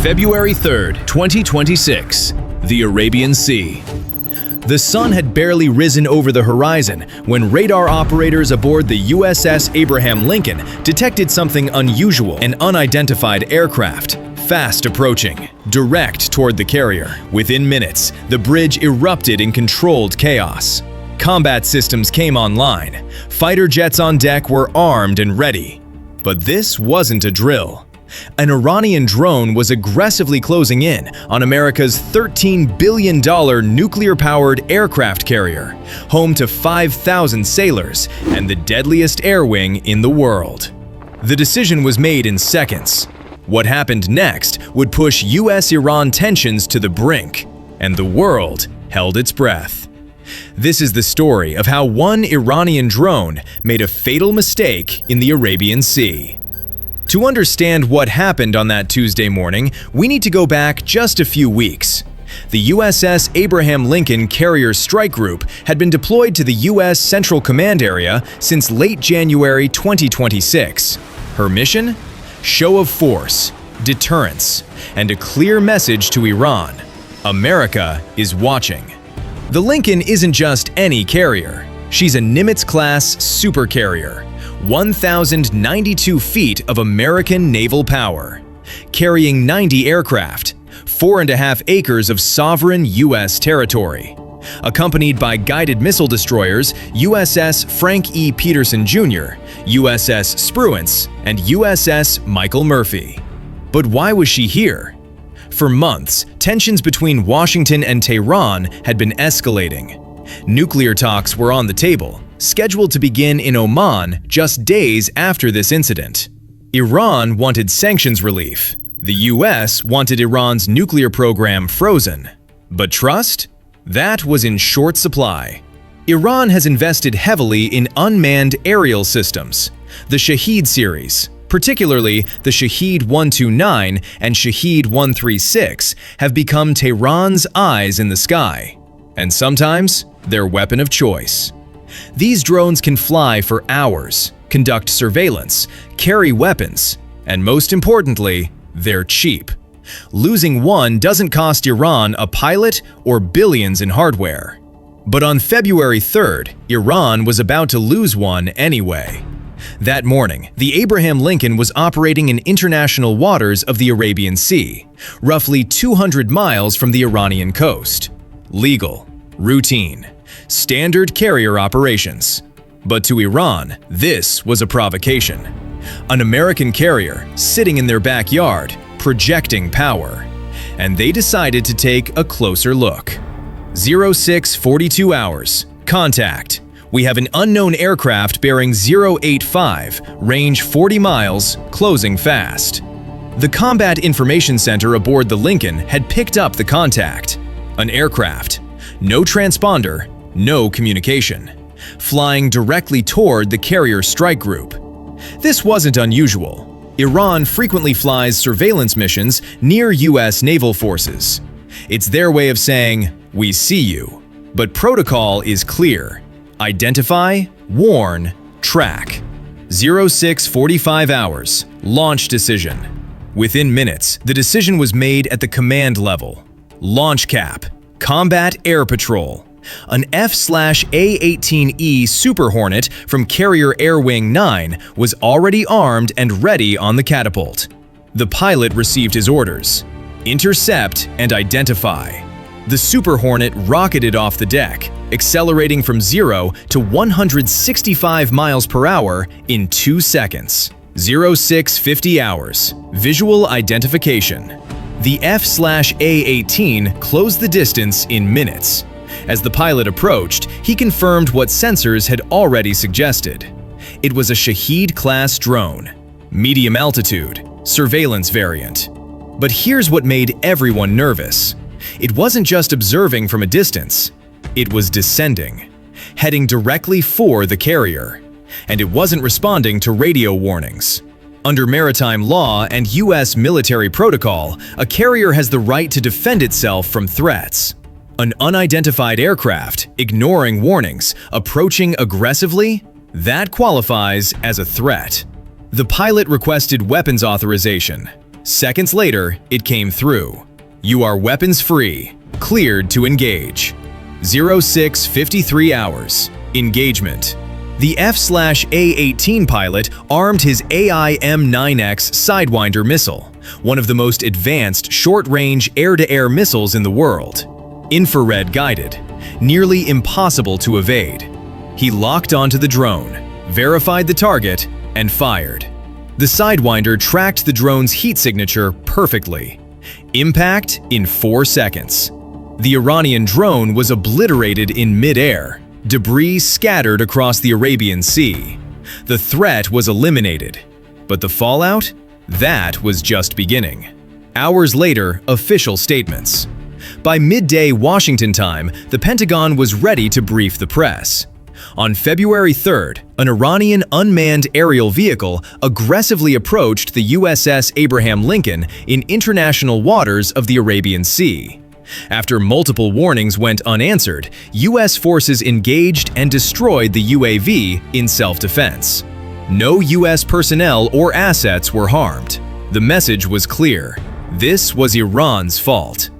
February 3rd, 2026, the Arabian Sea. The sun had barely risen over the horizon when radar operators aboard the USS Abraham Lincoln detected something unusual: an unidentified aircraft, fast approaching, direct toward the carrier. Within minutes, the bridge erupted in controlled chaos. Combat systems came online. Fighter jets on deck were armed and ready. But this wasn't a drill. An Iranian drone was aggressively closing in on America's $13 billion nuclear-powered aircraft carrier, home to 5,000 sailors and the deadliest air wing in the world. The decision was made in seconds. What happened next would push US-Iran tensions to the brink, and the world held its breath. This is the story of how one Iranian drone made a fatal mistake in the Arabian Sea. To understand what happened on that Tuesday morning, we need to go back just a few weeks. The USS Abraham Lincoln Carrier Strike Group had been deployed to the U.S. Central Command Area since late January 2026. Her mission? Show of force, deterrence, and a clear message to Iran: America is watching. The Lincoln isn't just any carrier. She's a Nimitz-class supercarrier. 1,092 feet of American naval power, carrying 90 aircraft, 4.5 acres of sovereign U.S. territory. Accompanied by guided missile destroyers USS Frank E. Peterson Jr., USS Spruance, and USS Michael Murphy. But why was she here? For months, tensions between Washington and Tehran had been escalating. Nuclear talks were on the table, scheduled to begin in Oman just days after this incident. Iran wanted sanctions relief. The US wanted Iran's nuclear program frozen. But trust? That was in short supply. Iran has invested heavily in unmanned aerial systems. The Shahed series, particularly the Shahed 129 and Shahed 136, have become Tehran's eyes in the sky, and sometimes their weapon of choice. These drones can fly for hours, conduct surveillance, carry weapons, and most importantly, they're cheap. Losing one doesn't cost Iran a pilot or billions in hardware. But on February 3rd, Iran was about to lose one anyway. That morning, the Abraham Lincoln was operating in international waters of the Arabian Sea, roughly 200 miles from the Iranian coast. Legal, routine, standard carrier operations. But to Iran, this was a provocation. An American carrier sitting in their backyard, projecting power. And they decided to take a closer look. 0642 hours. Contact. We have an unknown aircraft bearing 085, range 40 miles, closing fast. The Combat Information Center aboard the Lincoln had picked up the contact. An aircraft. No transponder, no communication. Flying directly toward the carrier strike group. This wasn't unusual. Iran frequently flies surveillance missions near US naval forces. It's their way of saying, "We see you." But protocol is clear. Identify, warn, track. 0645 hours. Launch decision. Within minutes, the decision was made at the command level. Launch cap. Combat Air Patrol. An F/A-18E Super Hornet from Carrier Air Wing 9 was already armed and ready on the catapult. The pilot received his orders: intercept and identify. The Super Hornet rocketed off the deck, accelerating from 0 to 165 miles per hour in 2 seconds. 0650 hours. Visual identification. The F/A-18 closed the distance in minutes. As the pilot approached, he confirmed what sensors had already suggested. It was a Shahed-class drone, medium altitude, surveillance variant. But here's what made everyone nervous. It wasn't just observing from a distance. It was descending, heading directly for the carrier. And it wasn't responding to radio warnings. Under maritime law and US military protocol, a carrier has the right to defend itself from threats. An unidentified aircraft, ignoring warnings, approaching aggressively, that qualifies as a threat. The pilot requested weapons authorization. Seconds later, it came through. You are weapons free. Cleared to engage. 06:53 hours. Engagement. The F/A-18 pilot armed his AIM-9X Sidewinder missile, one of the most advanced short-range air-to-air missiles in the world. Infrared guided, nearly impossible to evade. He locked onto the drone, verified the target, and fired. The Sidewinder tracked the drone's heat signature perfectly. Impact in 4 seconds. The Iranian drone was obliterated in mid-air, debris scattered across the Arabian Sea. The threat was eliminated, but the fallout? That was just beginning. Hours later, official statements. By midday Washington time, the Pentagon was ready to brief the press. On February 3rd, an Iranian unmanned aerial vehicle aggressively approached the USS Abraham Lincoln in international waters of the Arabian Sea. After multiple warnings went unanswered, U.S. forces engaged and destroyed the UAV in self-defense. No U.S. personnel or assets were harmed. The message was clear. This was Iran's fault.